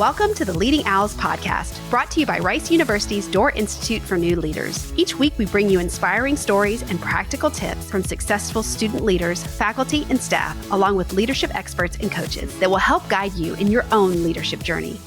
Welcome to the Leading Owls podcast, brought to you by Rice University's Doerr Institute for New Leaders. Each week, we bring you inspiring stories and practical tips from successful student leaders, faculty, and staff, along with leadership experts and coaches that will help guide you in your own leadership journey.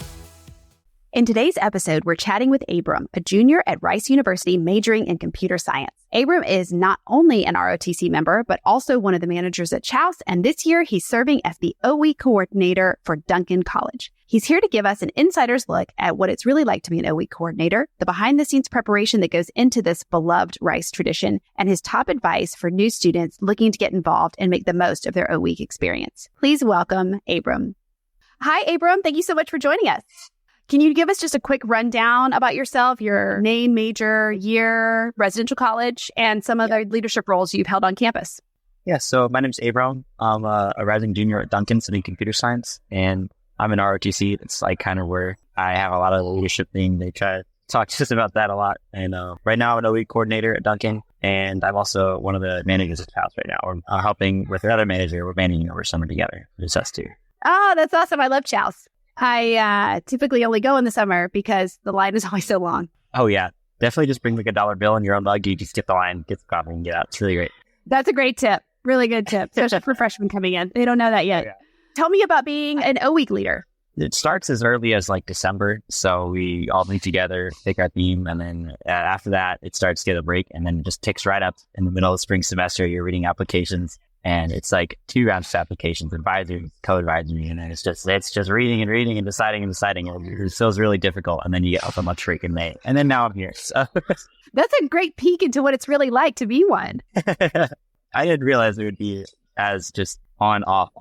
In today's episode, we're chatting with Abram, a junior at Rice University majoring in computer science. Abram is not only an ROTC member, but also one of the managers at Chaus, and this year he's serving as the OE coordinator for Duncan College. He's here to give us an insider's look at what it's really like to be an OE coordinator, the behind-the-scenes preparation that goes into this beloved Rice tradition, and his top advice for new students looking to get involved and make the most of their OE experience. Please welcome Abram. Hi, Abram. Thank you so much for joining us. Can you give us just a quick rundown about yourself, your name, major, year, residential college, and some of the leadership roles you've held on campus? Yeah, so my name's Abram. I'm a rising junior at Duncan studying computer science, and I'm an ROTC. It's like kind of where I have a lot of the leadership thing. They try to talk to us about that a lot. And right now I'm an OE coordinator at Duncan, and I'm also one of the managers at Chaus right now. We're helping with another manager. We're managing over summer together. It's us two. Oh, that's awesome. I love Chaus. I typically only go in the summer because the line is always so long. Oh, yeah. Definitely just bring like $1 bill in your own mug. You just get the line, get the coffee, and get out. It's really great. That's a great tip. Really good tip, especially for freshmen coming in. They don't know that yet. Oh, yeah. Tell me about being an OE leader. It starts as early as like December. So we all meet together, pick our theme. And then after that, it starts to get a break. And then it just ticks right up in the middle of the spring semester. You're reading applications. And it's like 2 rounds of applications, advisory, co-advisory, and then it's just reading and reading and deciding. It feels really difficult, and then you get off on lunch break in May. And then now I'm here. So that's a great peek into what it's really like to be one. I didn't realize it would be as just on off,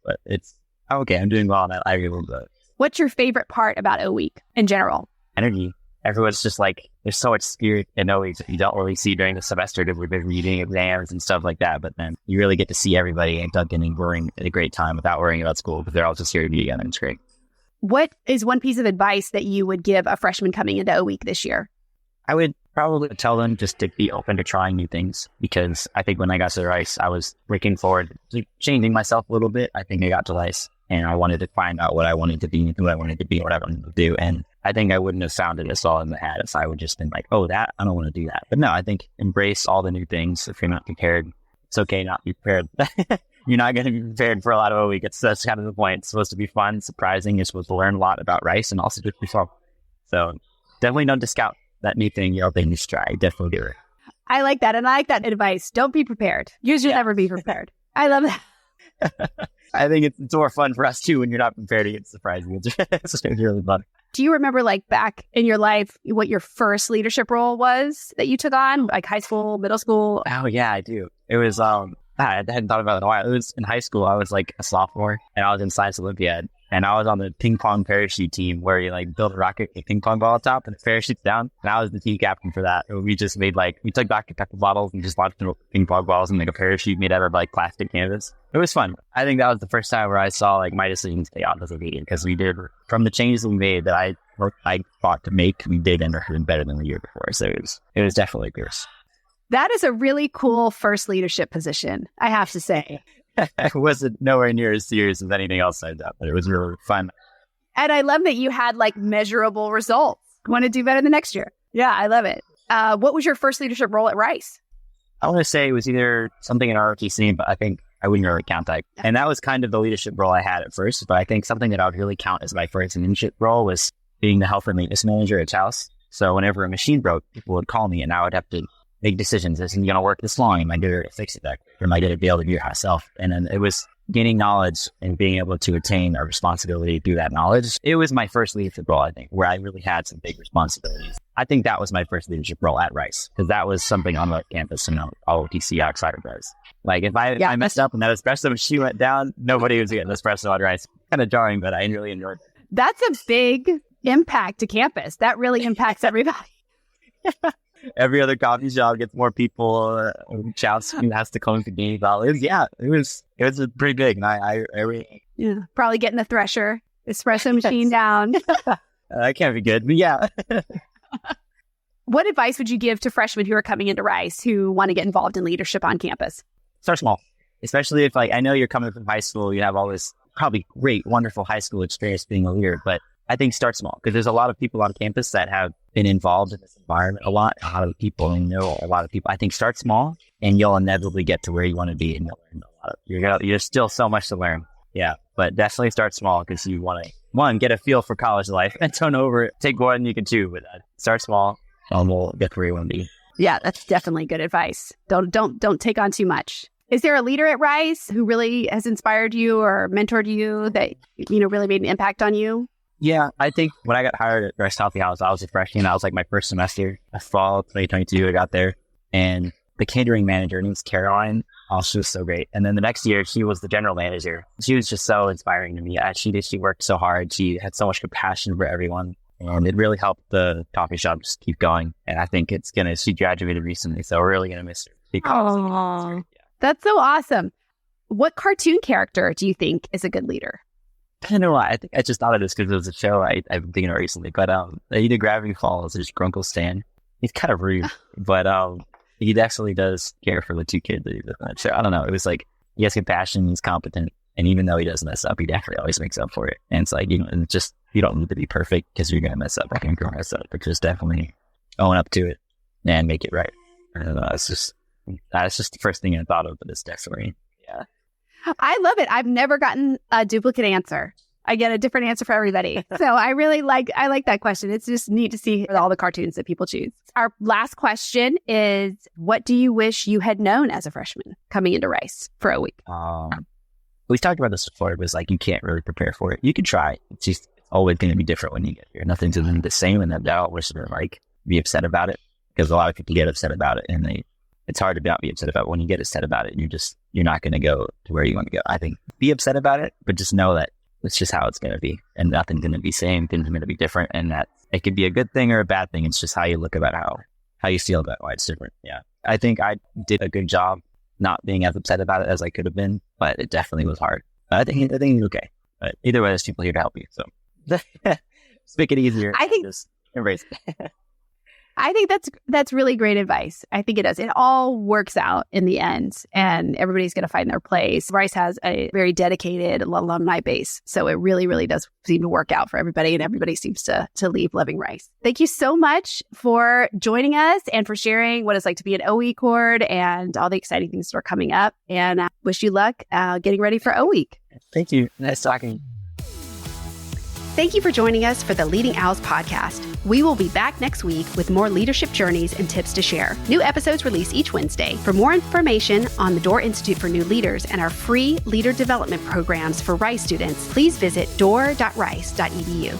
but it's okay. I'm doing well, and I really love it. What's your favorite part about O Week in general? Energy. Everyone's just like, there's so much spirit in OE that you don't really see during the semester because we've been reading exams and stuff like that. But then you really get to see everybody and Duncan and we're a great time without worrying about school because they're all just here to be together. And it's great. What is one piece of advice that you would give a freshman coming into O Week this year? I would probably tell them just to be open to trying new things because I think when I got to Rice, I was looking forward to changing myself a little bit. I think I got to Rice and I wanted to find out what I wanted to be and who I wanted to be and what I wanted to do. And I think I wouldn't have found it as all in the hat if I would just been like, oh, that, I don't want to do that. But no, I think embrace all the new things. If you're not prepared, it's okay not to be prepared. You're not going to be prepared for a lot of a week. That's kind of the point. It's supposed to be fun, surprising. You're supposed to learn a lot about Rice and also just yourself. So definitely don't discount that new thing you're open to try. Definitely do it. I like that. And I like that advice. Don't be prepared. You should never be prepared. I love that. I think it's more fun for us too when you're not prepared to get surprising. It's really fun. Do you remember like back in your life what your first leadership role was that you took on, like high school, middle school? Oh yeah, I do. It was I hadn't thought about it in a while. It was in high school. I was like a sophomore and I was in Science Olympiad and I was on the ping pong parachute team where you like build a rocket, a ping pong ball at the top and it parachutes down. And I was the team captain for that. We just made we took Dr. Pepper bottles and just launched ping pong balls and like a parachute made out of like plastic canvas. It was fun. I think that was the first time where I saw like my decisions pay off as a leader because we did from the changes that we made that I thought to make, we did and are better than the year before. So it was definitely fierce. That is a really cool first leadership position, I have to say. It wasn't nowhere near as serious as anything else I've done, but it was really fun. And I love that you had like measurable results. Want to do better the next year. Yeah, I love it. What was your first leadership role at Rice? I want to say it was either something in ROTC, but I think I wouldn't really count that. And that was kind of the leadership role I had at first. But I think something that I would really count as my first leadership role was being the health and maintenance manager at Chaus. So whenever a machine broke, people would call me and I would have to make decisions. Is it going to work this long? Am I going to fix it? Or am I going to be able to do it myself? And then it was gaining knowledge and being able to attain our responsibility through that knowledge. It was my first leadership role, I think, where I really had some big responsibilities. I think that was my first leadership role at Rice because that was something on the campus and all OTC outside of Rice. Like if I messed up and that espresso machine went down, nobody was getting espresso at Rice. Kind of jarring, but I really enjoyed it. That's a big impact to campus. That really impacts everybody. Every other coffee shop gets more people. Chaus has to come to games. It was pretty big. And I really probably getting the thresher espresso machine down. That can't be good, but yeah. What advice would you give to freshmen who are coming into Rice who want to get involved in leadership on campus? Start small, especially if I know you're coming from high school, you have all this probably great, wonderful high school experience being a leader, but I think start small because there's a lot of people on campus that have been involved in this environment a lot. A lot of people know a lot of people. I think start small and you'll inevitably get to where you want to be and you'll learn a lot. There's still so much to learn. Yeah, but definitely start small because you want to, one, get a feel for college life and turn over, take one you can chew with that. Start small and we'll get to where you want to be. Yeah, that's definitely good advice. Don't take on too much. Is there a leader at Rice who really has inspired you or mentored you that, really made an impact on you? Yeah, I think when I got hired at Rice Coffee House, I was a freshman. That was like my first semester. Fall 2022, I got there. And the catering manager, her name's Caroline. Oh, she was so great. And then the next year, she was the general manager. She was just so inspiring to me. She worked so hard. She had so much compassion for everyone. And it really helped the coffee shop just keep going. And I think she graduated recently, so we're really going to miss her. Oh, yeah. That's so awesome. What cartoon character do you think is a good leader? I don't know why. I think I just thought of this because it was a show I've been thinking of recently. But either Gravity Falls or Grunkle Stan. He's kind of rude, but he definitely does care for the two kids that he does on that show. I don't know. It was like he has compassion, he's competent, and even though he does mess up, he definitely always makes up for it. And it's like, it's just, you don't need to be perfect because you're going to mess up. I can go mess up, but just definitely own up to it and make it right. I don't know. That's just the first thing I thought of, but it's definitely, yeah. I love it. I've never gotten a duplicate answer. I get a different answer for everybody. So I like that question. It's just neat to see all the cartoons that people choose. Our last question is, what do you wish you had known as a freshman coming into Rice for a week? We talked about this before. It was like, you can't really prepare for it. You can try. It's always going to be different when you get here. Nothing's going to be the same. And that always sort of like be upset about it because a lot of people get upset about it and it's hard to not be upset about it. When you get upset about it, you're not going to go to where you want to go. I think be upset about it, but just know that it's just how it's going to be and nothing's going to be the same. Things are going to be different and that it could be a good thing or a bad thing. It's just how you look about how you feel about why it's different. Yeah. I think I did a good job not being as upset about it as I could have been, but it definitely was hard. But I think it's okay. But either way, there's people here to help you. So just make it easier. I think just embrace it. I think that's really great advice. I think it does. It all works out in the end and everybody's going to find their place. Rice has a very dedicated alumni base. So it really, really does seem to work out for everybody and everybody seems to leave loving Rice. Thank you so much for joining us and for sharing what it's like to be an OE Cord and all the exciting things that are coming up. And I wish you luck getting ready for O Week. Thank you. Nice talking. Thank you for joining us for the Leading Owls podcast. We will be back next week with more leadership journeys and tips to share. New episodes release each Wednesday. For more information on the Doerr Institute for New Leaders and our free leader development programs for Rice students, please visit doerr.rice.edu.